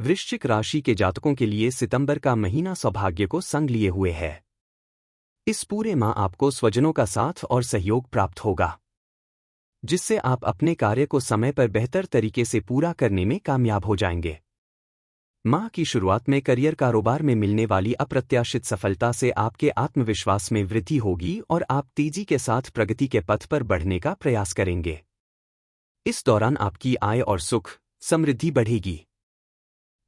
वृश्चिक राशि के जातकों के लिए सितंबर का महीना सौभाग्य को संग लिए हुए है। इस पूरे माह आपको स्वजनों का साथ और सहयोग प्राप्त होगा, जिससे आप अपने कार्य को समय पर बेहतर तरीके से पूरा करने में कामयाब हो जाएंगे। माह की शुरुआत में करियर कारोबार में मिलने वाली अप्रत्याशित सफलता से आपके आत्मविश्वास में वृद्धि होगी और आप तेजी के साथ प्रगति के पथ पर बढ़ने का प्रयास करेंगे। इस दौरान आपकी आय और सुख समृद्धि बढ़ेगी।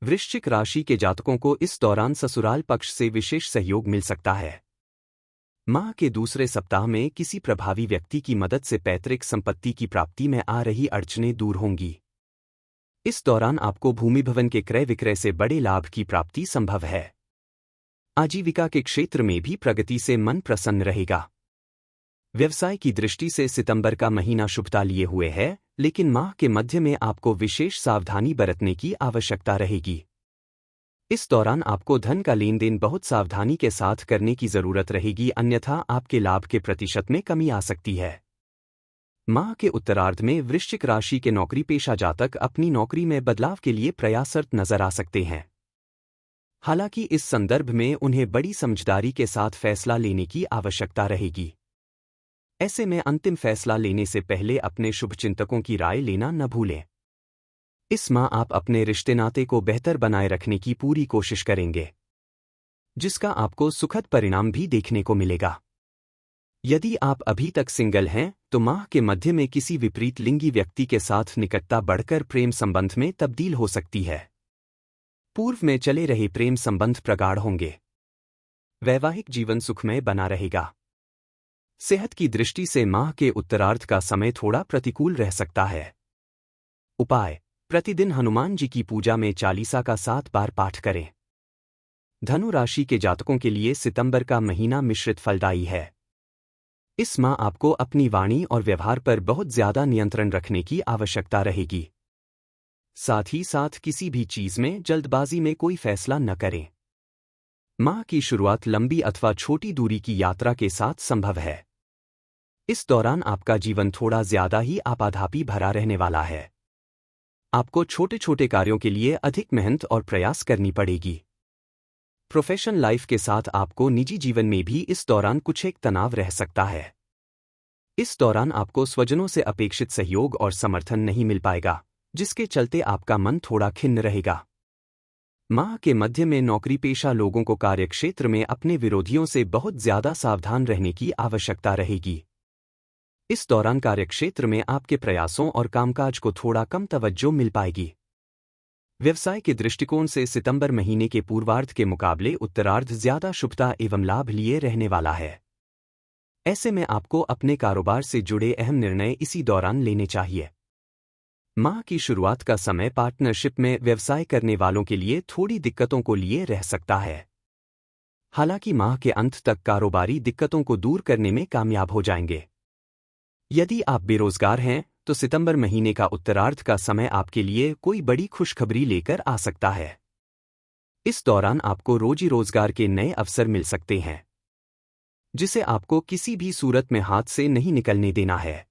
वृश्चिक राशि के जातकों को इस दौरान ससुराल पक्ष से विशेष सहयोग मिल सकता है। माह के दूसरे सप्ताह में किसी प्रभावी व्यक्ति की मदद से पैतृक संपत्ति की प्राप्ति में आ रही अड़चनें दूर होंगी। इस दौरान आपको भूमि भवन के क्रय विक्रय से बड़े लाभ की प्राप्ति संभव है। आजीविका के क्षेत्र में भी प्रगति से मन प्रसन्न रहेगा। व्यवसाय की दृष्टि से सितंबर का महीना शुभता लिए हुए है, लेकिन माह के मध्य में आपको विशेष सावधानी बरतने की आवश्यकता रहेगी। इस दौरान आपको धन का लेन देन बहुत सावधानी के साथ करने की जरूरत रहेगी, अन्यथा आपके लाभ के प्रतिशत में कमी आ सकती है। माह के उत्तरार्ध में वृश्चिक राशि के नौकरी पेशा जातक अपनी नौकरी में बदलाव के लिए प्रयासरत नजर आ सकते हैं। हालांकि इस संदर्भ में उन्हें बड़ी समझदारी के साथ फैसला लेने की आवश्यकता रहेगी। ऐसे में अंतिम फैसला लेने से पहले अपने शुभचिंतकों की राय लेना न भूलें। इस माह आप अपने रिश्ते नाते को बेहतर बनाए रखने की पूरी कोशिश करेंगे, जिसका आपको सुखद परिणाम भी देखने को मिलेगा। यदि आप अभी तक सिंगल हैं, तो माह के मध्य में किसी विपरीत लिंगी व्यक्ति के साथ निकटता बढ़कर प्रेम संबंध में तब्दील हो सकती है। पूर्व में चले रहे प्रेम संबंध प्रगाढ़ होंगे। वैवाहिक जीवन सुखमय बना रहेगा। सेहत की दृष्टि से माह के उत्तरार्ध का समय थोड़ा प्रतिकूल रह सकता है। उपाय: प्रतिदिन हनुमान जी की पूजा में चालीसा का 7 बार पाठ करें। धनु राशि के जातकों के लिए सितंबर का महीना मिश्रित फलदायी है। इस माह आपको अपनी वाणी और व्यवहार पर बहुत ज्यादा नियंत्रण रखने की आवश्यकता रहेगी। साथ ही साथ किसी भी चीज में जल्दबाजी में कोई फैसला न करें। माह की शुरुआत लंबी अथवा छोटी दूरी की यात्रा के साथ संभव है। इस दौरान आपका जीवन थोड़ा ज्यादा ही आपाधापी भरा रहने वाला है। आपको छोटे छोटे कार्यों के लिए अधिक मेहनत और प्रयास करनी पड़ेगी। प्रोफेशनल लाइफ के साथ आपको निजी जीवन में भी इस दौरान कुछ एक तनाव रह सकता है। इस दौरान आपको स्वजनों से अपेक्षित सहयोग और समर्थन नहीं मिल पाएगा, जिसके चलते आपका मन थोड़ा खिन्न रहेगा। माह के मध्य में नौकरी पेशा लोगों को कार्यक्षेत्र में अपने विरोधियों से बहुत ज्यादा सावधान रहने की आवश्यकता रहेगी। इस दौरान कार्यक्षेत्र में आपके प्रयासों और कामकाज को थोड़ा कम तवज्जो मिल पाएगी। व्यवसाय के दृष्टिकोण से सितंबर महीने के पूर्वार्ध के मुकाबले उत्तरार्ध ज्यादा शुभता एवं लाभ लिए रहने वाला है। ऐसे में आपको अपने कारोबार से जुड़े अहम निर्णय इसी दौरान लेने चाहिए। माह की शुरुआत का समय पार्टनरशिप में व्यवसाय करने वालों के लिए थोड़ी दिक्कतों को लिए रह सकता है। हालांकि माह के अंत तक कारोबारी दिक्कतों को दूर करने में कामयाब हो जाएंगे। यदि आप बेरोजगार हैं, तो सितंबर महीने का उत्तरार्ध का समय आपके लिए कोई बड़ी खुशखबरी लेकर आ सकता है। इस दौरान आपको रोजी रोजगार के नए अवसर मिल सकते हैं, जिसे आपको किसी भी सूरत में हाथ से नहीं निकलने देना है।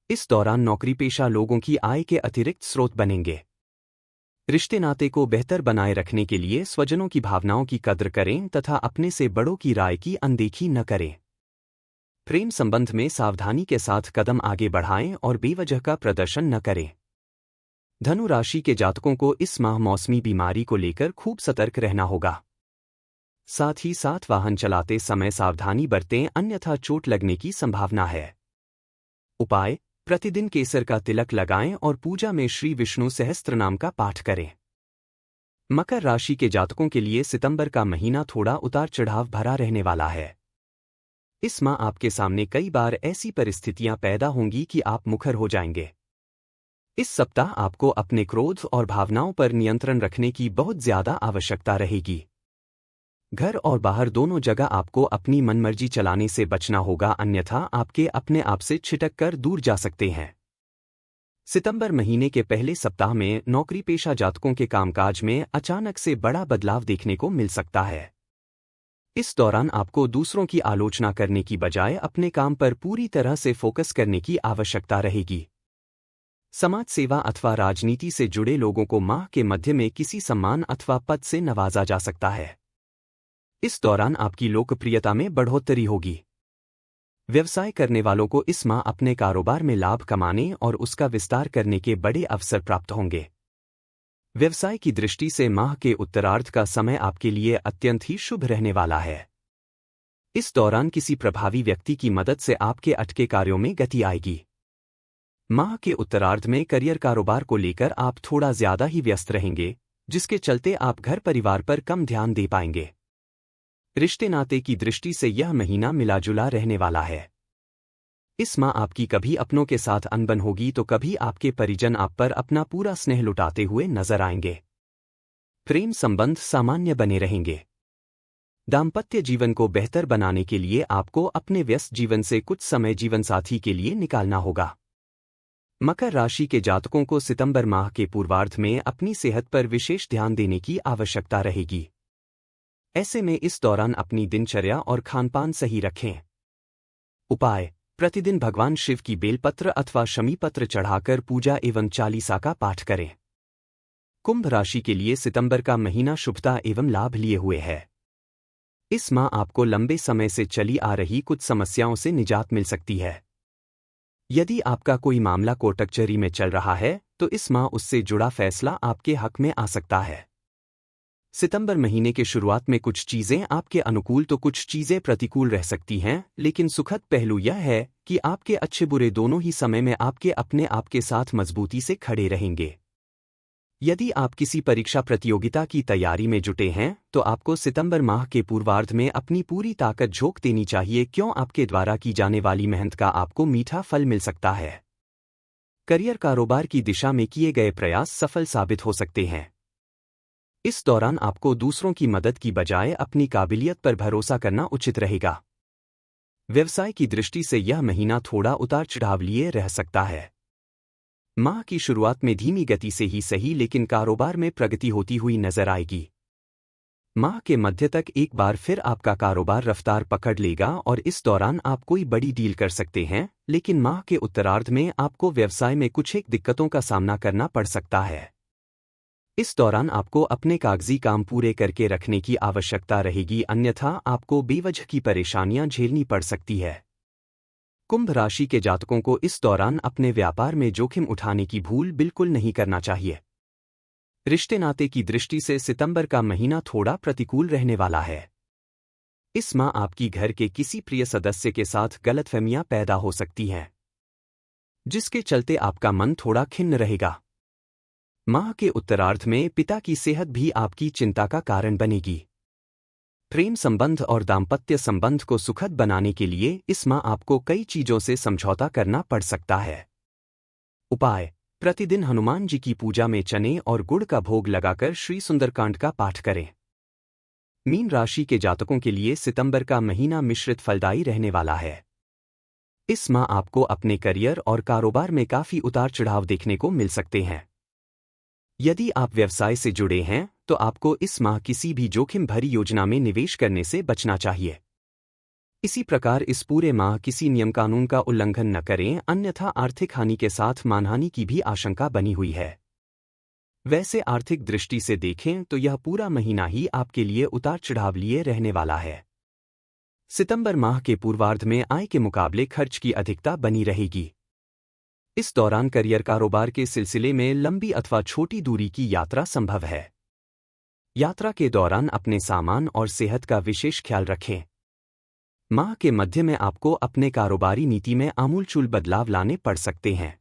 इस दौरान नौकरी पेशा लोगों की आय के अतिरिक्त स्रोत बनेंगे। रिश्ते नाते को बेहतर बनाए रखने के लिए स्वजनों की भावनाओं की कद्र करें तथा अपने से बड़ों की राय की अनदेखी न करें। प्रेम संबंध में सावधानी के साथ कदम आगे बढ़ाएं और बेवजह का प्रदर्शन न करें। धनु राशि के जातकों को इस माह मौसमी बीमारी को लेकर खूब सतर्क रहना होगा। साथ ही साथ वाहन चलाते समय सावधानी बरतें, अन्यथा चोट लगने की संभावना है। उपाय: प्रतिदिन केसर का तिलक लगाएं और पूजा में श्री विष्णु सहस्त्रनाम का पाठ करें। मकर राशि के जातकों के लिए सितंबर का महीना थोड़ा उतार चढ़ाव भरा रहने वाला है। इस माह आपके सामने कई बार ऐसी परिस्थितियां पैदा होंगी कि आप मुखर हो जाएंगे। इस सप्ताह आपको अपने क्रोध और भावनाओं पर नियंत्रण रखने की बहुत ज्यादा आवश्यकता रहेगी। घर और बाहर दोनों जगह आपको अपनी मनमर्जी चलाने से बचना होगा, अन्यथा आपके अपने आप से छिटक कर दूर जा सकते हैं। सितंबर महीने के पहले सप्ताह में नौकरी पेशा जातकों के कामकाज में अचानक से बड़ा बदलाव देखने को मिल सकता है। इस दौरान आपको दूसरों की आलोचना करने की बजाय अपने काम पर पूरी तरह से फोकस करने की आवश्यकता रहेगी। समाज सेवा अथवा राजनीति से जुड़े लोगों को माह के मध्य में किसी सम्मान अथवा पद से नवाजा जा सकता है। इस दौरान आपकी लोकप्रियता में बढ़ोतरी होगी। व्यवसाय करने वालों को इस माह अपने कारोबार में लाभ कमाने और उसका विस्तार करने के बड़े अवसर प्राप्त होंगे। व्यवसाय की दृष्टि से माह के उत्तरार्ध का समय आपके लिए अत्यंत ही शुभ रहने वाला है। इस दौरान किसी प्रभावी व्यक्ति की मदद से आपके अटके कार्यों में गति आएगी। माह के उत्तरार्ध में करियर कारोबार को लेकर आप थोड़ा ज्यादा ही व्यस्त रहेंगे, जिसके चलते आप घर परिवार पर कम ध्यान दे पाएंगे। रिश्ते नाते की दृष्टि से यह महीना मिलाजुला रहने वाला है। इस माह आपकी कभी अपनों के साथ अनबन होगी तो कभी आपके परिजन आप पर अपना पूरा स्नेह लुटाते हुए नजर आएंगे। प्रेम संबंध सामान्य बने रहेंगे। दाम्पत्य जीवन को बेहतर बनाने के लिए आपको अपने व्यस्त जीवन से कुछ समय जीवनसाथी के लिए निकालना होगा। मकर राशि के जातकों को सितंबर माह के पूर्वार्ध में अपनी सेहत पर विशेष ध्यान देने की आवश्यकता रहेगी। ऐसे में इस दौरान अपनी दिनचर्या और खानपान सही रखें। उपाय: प्रतिदिन भगवान शिव की बेलपत्र अथवा शमीपत्र चढ़ाकर पूजा एवं चालीसा का पाठ करें। कुंभ राशि के लिए सितंबर का महीना शुभता एवं लाभ लिए हुए है। इस माह आपको लंबे समय से चली आ रही कुछ समस्याओं से निजात मिल सकती है। यदि आपका कोई मामला कोर्ट कचहरी में चल रहा है तो इस माह उससे जुड़ा फैसला आपके हक में आ सकता है। सितंबर महीने के शुरुआत में कुछ चीजें आपके अनुकूल तो कुछ चीजें प्रतिकूल रह सकती हैं, लेकिन सुखद पहलू यह है कि आपके अच्छे बुरे दोनों ही समय में आपके अपने आप के साथ मजबूती से खड़े रहेंगे। यदि आप किसी परीक्षा प्रतियोगिता की तैयारी में जुटे हैं तो आपको सितंबर माह के पूर्वार्ध में अपनी पूरी ताकत झोंक देनी चाहिए, क्यों आपके द्वारा की जाने वाली मेहनत का आपको मीठा फल मिल सकता है। करियर कारोबार की दिशा में किए गए प्रयास सफल साबित हो सकते हैं। इस दौरान आपको दूसरों की मदद की बजाय अपनी काबिलियत पर भरोसा करना उचित रहेगा। व्यवसाय की दृष्टि से यह महीना थोड़ा उतार चढ़ाव लिए रह सकता है। माह की शुरुआत में धीमी गति से ही सही लेकिन कारोबार में प्रगति होती हुई नजर आएगी। माह के मध्य तक एक बार फिर आपका कारोबार रफ्तार पकड़ लेगा और इस दौरान आप कोई बड़ी डील कर सकते हैं, लेकिन माह के उत्तरार्ध में आपको व्यवसाय में कुछ एक दिक्कतों का सामना करना पड़ सकता है। इस दौरान आपको अपने कागजी काम पूरे करके रखने की आवश्यकता रहेगी, अन्यथा आपको बेवजह की परेशानियां झेलनी पड़ सकती है। कुंभ राशि के जातकों को इस दौरान अपने व्यापार में जोखिम उठाने की भूल बिल्कुल नहीं करना चाहिए। रिश्ते नाते की दृष्टि से सितंबर का महीना थोड़ा प्रतिकूल रहने वाला है। इस माह आपकी घर के किसी प्रिय सदस्य के साथ गलतफहमियां पैदा हो सकती हैं, जिसके चलते आपका मन थोड़ा खिन्न रहेगा। माह के उत्तरार्ध में पिता की सेहत भी आपकी चिंता का कारण बनेगी। प्रेम संबंध और दाम्पत्य संबंध को सुखद बनाने के लिए इस माह आपको कई चीजों से समझौता करना पड़ सकता है। उपाय: प्रतिदिन हनुमान जी की पूजा में चने और गुड़ का भोग लगाकर श्री सुंदरकांड का पाठ करें। मीन राशि के जातकों के लिए सितंबर का महीना मिश्रित फलदायी रहने वाला है। इस माह आपको अपने करियर और कारोबार में काफी उतार चढ़ाव देखने को मिल सकते हैं। यदि आप व्यवसाय से जुड़े हैं तो आपको इस माह किसी भी जोखिम भरी योजना में निवेश करने से बचना चाहिए। इसी प्रकार इस पूरे माह किसी नियम कानून का उल्लंघन न करें, अन्यथा आर्थिक हानि के साथ मानहानि की भी आशंका बनी हुई है। वैसे आर्थिक दृष्टि से देखें तो यह पूरा महीना ही आपके लिए उतार चढ़ाव लिए रहने वाला है। सितंबर माह के पूर्वार्ध में आय के मुकाबले खर्च की अधिकता बनी रहेगी। इस दौरान करियर कारोबार के सिलसिले में लंबी अथवा छोटी दूरी की यात्रा संभव है। यात्रा के दौरान अपने सामान और सेहत का विशेष ख्याल रखें। माह के मध्य में आपको अपने कारोबारी नीति में आमूलचूल बदलाव लाने पड़ सकते हैं।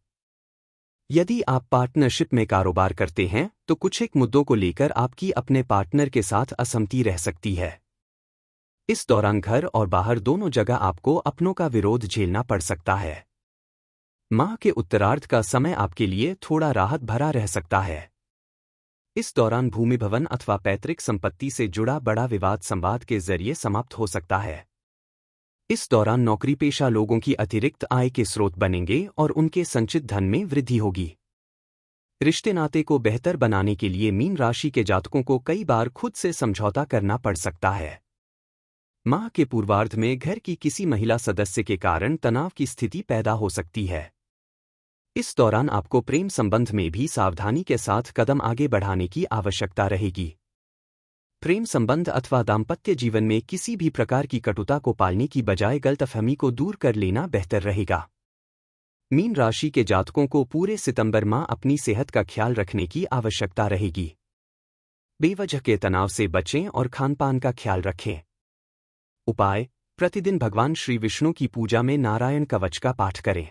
यदि आप पार्टनरशिप में कारोबार करते हैं तो कुछ एक मुद्दों को लेकर आपकी अपने पार्टनर के साथ असहमति रह सकती है। इस दौरान घर और बाहर दोनों जगह आपको अपनों का विरोध झेलना पड़ सकता है। माह के उत्तरार्ध का समय आपके लिए थोड़ा राहत भरा रह सकता है। इस दौरान भूमि भवन अथवा पैतृक संपत्ति से जुड़ा बड़ा विवाद संवाद के जरिए समाप्त हो सकता है। इस दौरान नौकरी पेशा लोगों की अतिरिक्त आय के स्रोत बनेंगे और उनके संचित धन में वृद्धि होगी। रिश्ते नाते को बेहतर बनाने के लिए मीन राशि के जातकों को कई बार खुद से समझौता करना पड़ सकता है। माह के पूर्वार्ध में घर की किसी महिला सदस्य के कारण तनाव की स्थिति पैदा हो सकती है। इस दौरान आपको प्रेम संबंध में भी सावधानी के साथ कदम आगे बढ़ाने की आवश्यकता रहेगी। प्रेम संबंध अथवा दाम्पत्य जीवन में किसी भी प्रकार की कटुता को पालने की बजाय गलतफहमी को दूर कर लेना बेहतर रहेगा। मीन राशि के जातकों को पूरे सितंबर माह अपनी सेहत का ख्याल रखने की आवश्यकता रहेगी। बेवजह के तनाव से बचें और खानपान का ख्याल रखें। उपाय: प्रतिदिन भगवान श्री विष्णु की पूजा में नारायण कवच का पाठ करें।